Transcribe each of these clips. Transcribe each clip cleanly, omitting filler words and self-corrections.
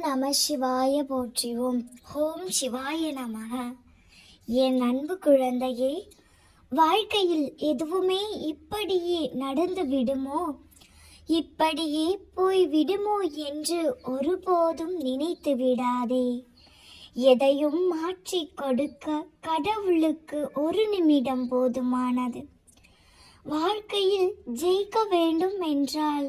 நம சிவாய போற்றிவோம். ஓம் சிவாய நமக. என் அன்பு குழந்தையே, வாழ்க்கையில் எதுவுமே இப்படியே நடந்து விடுமோ, இப்படியே போய் விடுமோ என்று ஒருபோதும் நினைத்து விடாதே. எதையும் மாற்றி கொடுக்க கடவுளுக்கு ஒரு நிமிடம் போதுமானது. வாழ்க்கையில் ஜெயிக்க வேண்டும் என்றால்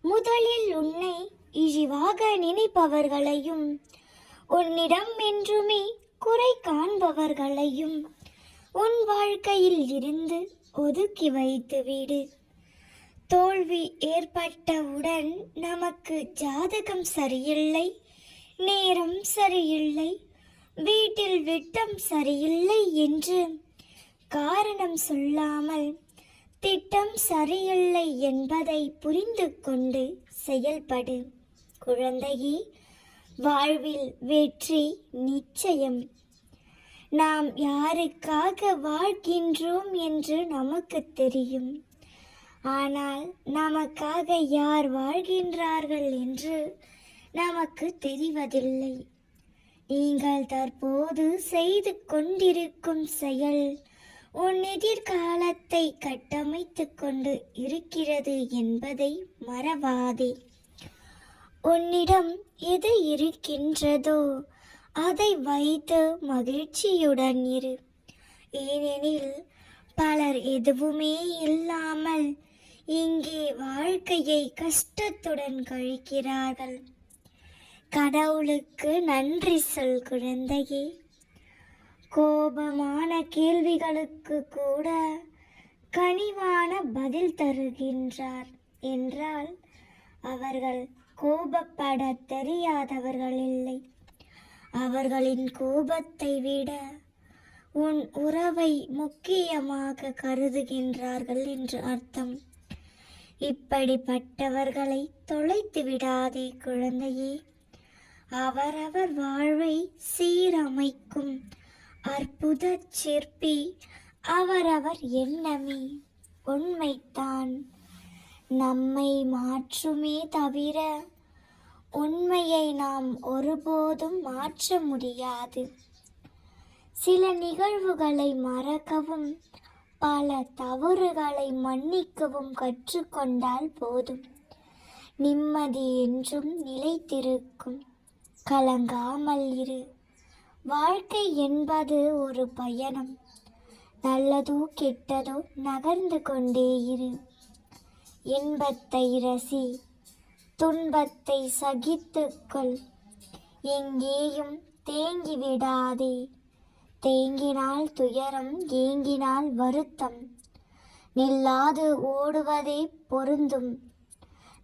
முதலில் உன்னை இழிவாக நினைப்பவர்களையும் உன்னிடம் என்றுமே குறை காண்பவர்களையும் உன் வாழ்க்கையில் இருந்து ஒதுக்கி வைத்து விடு. தோல்வி ஏற்பட்டவுடன் நமக்கு ஜாதகம் சரியில்லை, நேரம் சரியில்லை, வீட்டில் விட்டம் சரியில்லை என்று காரணம் சொல்லாமல் திட்டம் சரியில்லை என்பதை புரிந்து கொண்டு செயல்படு. குழந்தையே, வாழ்வில் வெற்றி நிச்சயம். நாம் யாருக்காக வாழ்கின்றோம் என்று நமக்கு தெரியும். ஆனால் நமக்காக யார் வாழ்கின்றார்கள் என்று நமக்கு தெரிவதில்லை. நீங்கள் தற்போது செய்து கொண்டிருக்கும் செயல் உன் எதிர்காலத்தை கட்டமைத்துக் கொண்டு இருக்கிறது என்பதை மறவாதே. உன்னிடம் எது இருக்கின்றதோ அதை வைத்து மகிழ்ச்சியுடன் இரு. ஏனெனில் பலர் எதுவுமே இல்லாமல் இங்கே வாழ்க்கையை கஷ்டத்துடன் கழிக்கிறார்கள். கடவுளுக்கு நன்றி சொல் குழந்தையே. கோபமான கேள்விகளுக்கு கூட கனிவான பதில் தருகின்றார் என்றால் அவர்கள் கோபப்பட தெரியாதவர்கள் இல்லை. அவர்களின் கோபத்தை விட உன் உறவை முக்கியமாக கருதுகின்றார்கள் என்று அர்த்தம். இப்படிப்பட்டவர்களை தொலைத்து விடாதே குழந்தையே. அவரவர் வாழ்வை சீரமைக்கும் அற்புத சிற்பி அவரவர் எண்ணமே. உண்மைத்தான் நம்மை மாற்றுமே தவிர உண்மையை நாம் ஒருபோதும் மாற்ற முடியாது. சில நிகழ்வுகளை மறக்கவும் பல தவறுகளை மன்னிக்கவும் கற்றுக்கொண்டால் போதும். நிம்மதி என்றும் நிலைத்திருக்கும். கலங்காமல் இரு. வாழ்க்கை என்பது ஒரு பயணம். நல்லதோ கெட்டதோ நகர்ந்து கொண்டே இரு. இன்பத்தை ரசி, துன்பத்தை சகித்துக்கொள். எங்கேயும் தேங்கி விடாதே. தேங்கினால் துயரம், ஏங்கினால் வருத்தம். நில்லாது ஓடுவதே பொருந்தும்.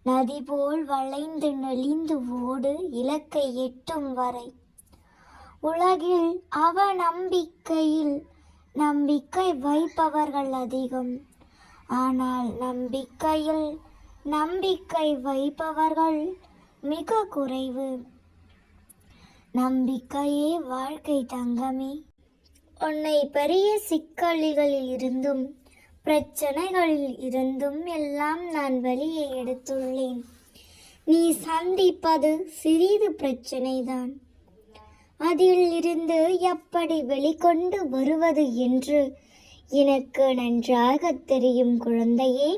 நதி போல் வளைந்து நெளிந்து ஓடு இலக்கை எட்டும் வரை. உலகில் அவநம்பிக்கையில் நம்பிக்கை வைப்பவர்கள் அதிகம். ஆனால் நம்பிக்கையில் நம்பிக்கை வைப்பவர்கள் மிக குறைவு. நம்பிக்கையே வாழ்க்கை தங்கமே. உன்னை பெரிய சிக்கல்களில் இருந்தும் பிரச்சனைகளில் இருந்தும் எல்லாம் நான் வெளியே எடுத்துள்ளேன். நீ சந்திப்பது சிறிது பிரச்சனைதான். அதில் இருந்து எப்படி வெளிக்கொண்டு வருவது என்று எனக்கு நன்றாக தெரியும் குழந்தையே.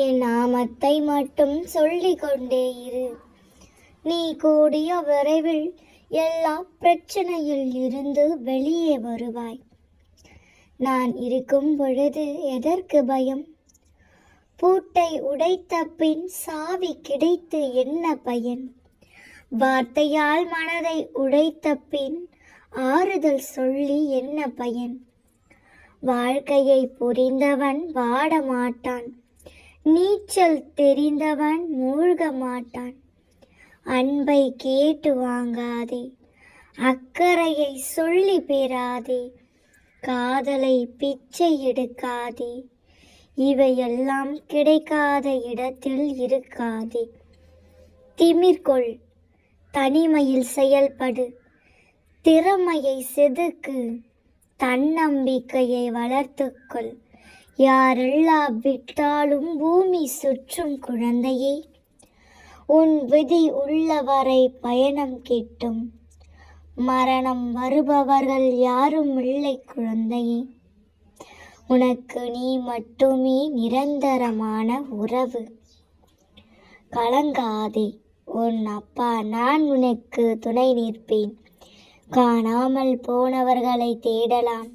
என் நாமத்தை மட்டும் சொல்லிக் கொண்டே இரு. நீ கூடிய விரைவில் எல்லா பிரச்சனையில் இருந்து வெளியே வருவாய். நான் இருக்கும் பொழுது எதற்கு பயம்? பூட்டை உடைத்த பின் சாவி கிடைத்து என்ன பயன்? வார்த்தையால் மனதை உடைத்த பின் ஆறுதல் சொல்லி என்ன பயன்? வாழ்க்கையை புரிந்தவன் வாட மாட்டான். நீச்சல் தெரிந்தவன் மூழ்க மாட்டான். அன்பை கேட்டு வாங்காதே. அக்கறையை சொல்லி பெறாதே. காதலை பிச்சை எடுக்காதே. இவையெல்லாம் கிடைக்காத இடத்தில் இருக்காதே. திமிர்கொள். தனிமையில் செயல்படு. திறமையை செதுக்கு. தன்னம்பிக்கையை வளர்த்துக்கொள். யாரெல்லாம் விட்டாலும் பூமி சுற்றும் குழந்தையே. உன் விதி உள்ளவரை பயணம் கிட்டும். மரணம் வருபவர்கள் யாரும் இல்லை குழந்தையே. உனக்கு நீ மட்டுமே நிரந்தரமான உறவு. கலங்காதே, உன் அப்பா நான் உனக்கு துணை நிற்பேன். காணாமல் போனவர்களை தேடலாம்,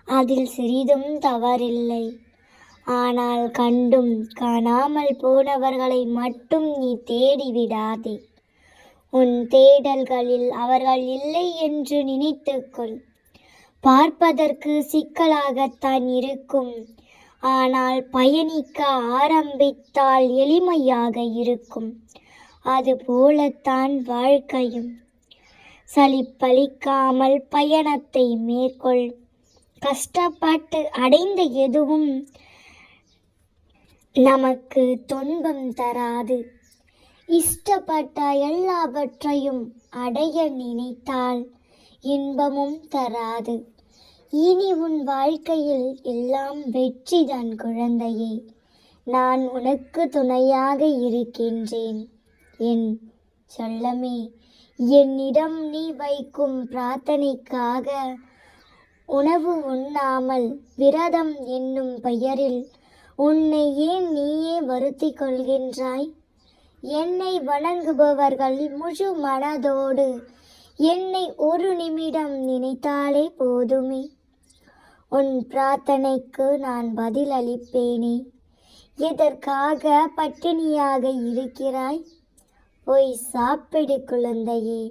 அதில் சிறிதும் தவறில்லை. ஆனால் கண்டும் காணாமல் போனவர்களை மட்டும் நீ தேடிவிடாதே. உன் தேடல்களில் அவர்கள் இல்லை என்று நினைத்துக்கொள். பார்ப்பதற்கு சிக்கலாகத்தான் இருக்கும், ஆனால் பயணிக்க ஆரம்பித்தால் எளிமையாக இருக்கும். அதுபோலத்தான் வாழ்க்கையும். சலிப்பளிக்காமல் பயணத்தை மேற்கொள். கஷ்டப்பட்டு அடைந்த எதுவும் நமக்கு துன்பம் தராது. இஷ்டப்பட்ட எல்லாவற்றையும் அடைய நினைத்தால் இன்பமும் தராது. இனி உன் வாழ்க்கையில் எல்லாம் வெற்றிதான் குழந்தையே. நான் உனக்கு துணையாக இருக்கின்றேன். என் செல்லமே, என்னிடம் நீ வைக்கும் பிரார்த்தனைக்காக உணவு உண்ணாமல் விரதம் என்னும் பெயரில் உன்னை ஏன் நீயே வருத்திக் கொள்கின்றாய்? என்னை வணங்குபவர்கள் முழு மனதோடு என்னை ஒரு நிமிடம் நினைத்தாலே போதுமே. உன் பிரார்த்தனைக்கு நான் பதில் அளிப்பேனே. எதற்காக பட்டினியாக இருக்கிறாய்? போய் சாப்பிடு குழந்தையே.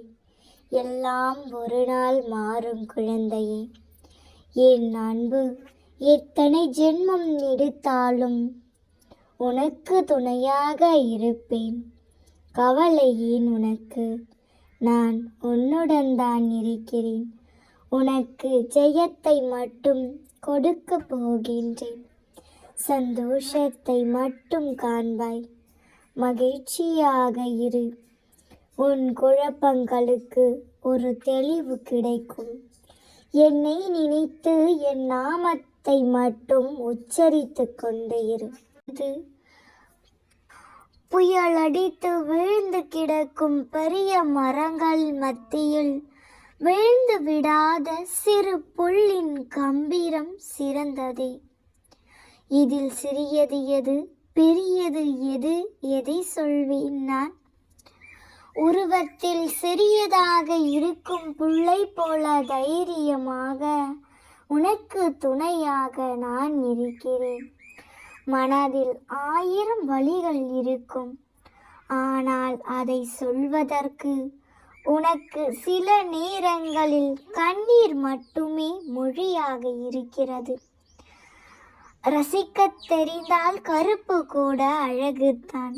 எல்லாம் ஒரு நாள் மாறும் குழந்தையே. என் அன்பு எத்தனை ஜென்மம் எடுத்தாலும் உனக்கு துணையாக இருப்பேன். கவலை ஏன் உனக்கு? நான் உன்னுடன் தான் இருக்கிறேன். உனக்கு ஜெயத்தை மட்டும் கொடுக்க போகின்றேன். சந்தோஷத்தை மட்டும் காண்பாய். மகிழ்ச்சியாக இரு. உன் குழப்பங்களுக்கு ஒரு தெளிவு கிடைக்கும். என்னை நினைத்து என் நாமத்தை மட்டும் உச்சரித்து கொண்டு இரு. புயலடித்து வீழ்ந்து கிடக்கும் பெரிய மரங்கள் மத்தியில் வீழ்ந்து விடாத சிறு புல்லின் கம்பீரம் சிறந்ததே. இதில் சிறியது எது, பெரியது எது, எதை சொல்வேன் நான்? உருவத்தில் சிறியதாக இருக்கும் புல்லை போல தைரியமாக உனக்கு துணையாக நான் இருக்கிறேன். மனதில் 1000 வழிகள் இருக்கும், ஆனால் அதை சொல்வதற்கு உனக்கு சில நேரங்களில் கண்ணீர் மட்டுமே மொழியாக இருக்கிறது. ரசிக்கத் தெரிந்தால் கருப்பு கூட அழகுத்தான்.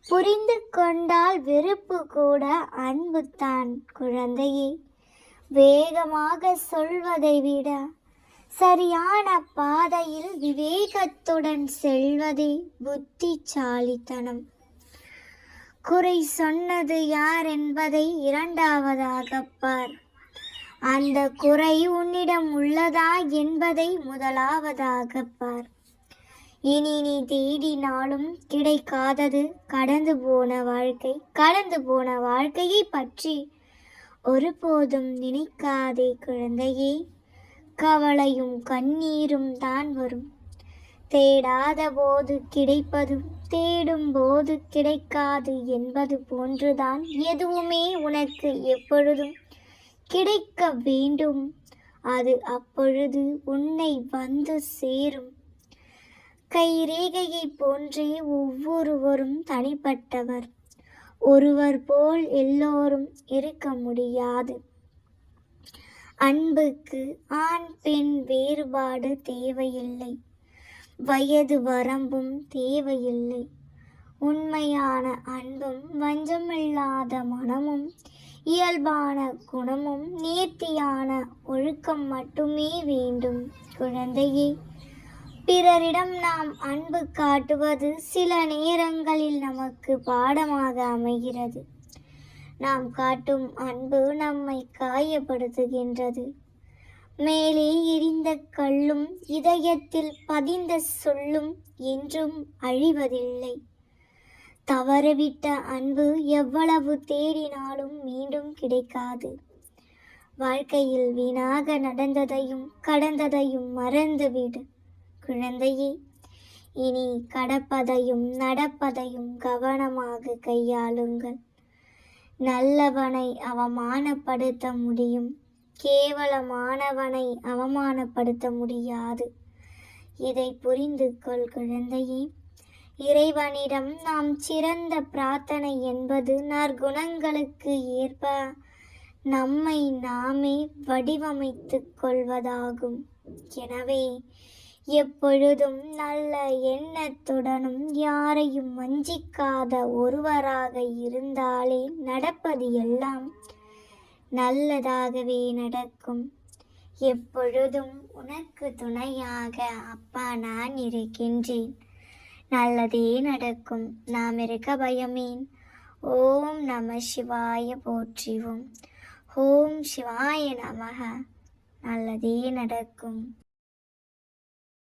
புரிந்து கொண்டால் வெறுப்பு கூட அன்புத்தான் குழந்தையே. வேகமாக சொல்வதை விட சரியான பாதையில் விவேகத்துடன் செல்வதே புத்திசாலித்தனம். குறை சொன்னது யார் என்பதை இரண்டாவதாக பார். அந்த குறை உன்னிடம் உள்ளதா என்பதை முதலாவதாக பார். இனி நீ தேடினாலும் கிடைக்காதது கடந்து போன வாழ்க்கையை பற்றி ஒருபோதும் நினைக்காதே குழந்தையே. கவலையும் கண்ணீரும் தான் வரும். தேடாத போது கிடைப்பதும் தேடும் போது கிடைக்காது என்பது போன்றுதான் எதுவுமே உனக்கு எப்பொழுதும் கிடைக்க வேண்டும். அது அப்பொழுது உன்னை வந்து சேரும். கைரேகையை போன்றே ஒவ்வொருவரும் தனிப்பட்டவர். ஒருவர் போல் எல்லோரும் இருக்க முடியாது. அன்புக்கு ஆண் பெண் வேறுபாடு தேவையில்லை. வயது வரம்பும் தேவையில்லை. உண்மையான அன்பும் வஞ்சமில்லாத மனமும் இயல்பான குணமும் நேர்த்தியான ஒழுக்கம் மட்டுமே வேண்டும் குழந்தையே. பிறரிடம் நாம் அன்பு காட்டுவது சில நேரங்களில் நமக்கு பாடமாக அமைகிறது. நாம் காட்டும் அன்பு நம்மை காயப்படுத்துகின்றது. மேலே எரிந்த கல்லும் இதயத்தில் பதிந்த சொல்லும் என்றும் அழிவதில்லை. தவறவிட்ட அன்பு எவ்வளவு தேடினாலும் மீண்டும் கிடைக்காது. வாழ்க்கையில் வீணாக நடந்ததையும் கடந்ததையும் மறந்துவிடு குழந்தையே. இனி கடப்பதையும் நடப்பதையும் கவனமாக கையாளுங்கள். நல்லவனை அவமானப்படுத்த முடியும், கேவலமானவனை அவமானப்படுத்த முடியாது. இதை புரிந்து கொள் குழந்தையே. இறைவனிடம் நாம் சிறந்த பிரார்த்தனை என்பது நற்குணங்களுக்கு ஏற்ப நம்மை நாமே வடிவமைத்துக் கொள்வதாகும். எனவே எப்பொழுதும் நல்ல எண்ணத்துடனும் யாரையும் வஞ்சிக்காத ஒருவராக இருந்தாலே நடப்பது எல்லாம் நல்லதாகவே நடக்கும். எப்பொழுதும் உனக்கு துணையாக அப்பா நான் இருக்கின்றேன். நல்லதே நடக்கும். நாம் இருக்க பயமேன். ஓம் நம சிவாய போற்றிவோம். ஓம் சிவாய நமக. நல்லதே நடக்கும்.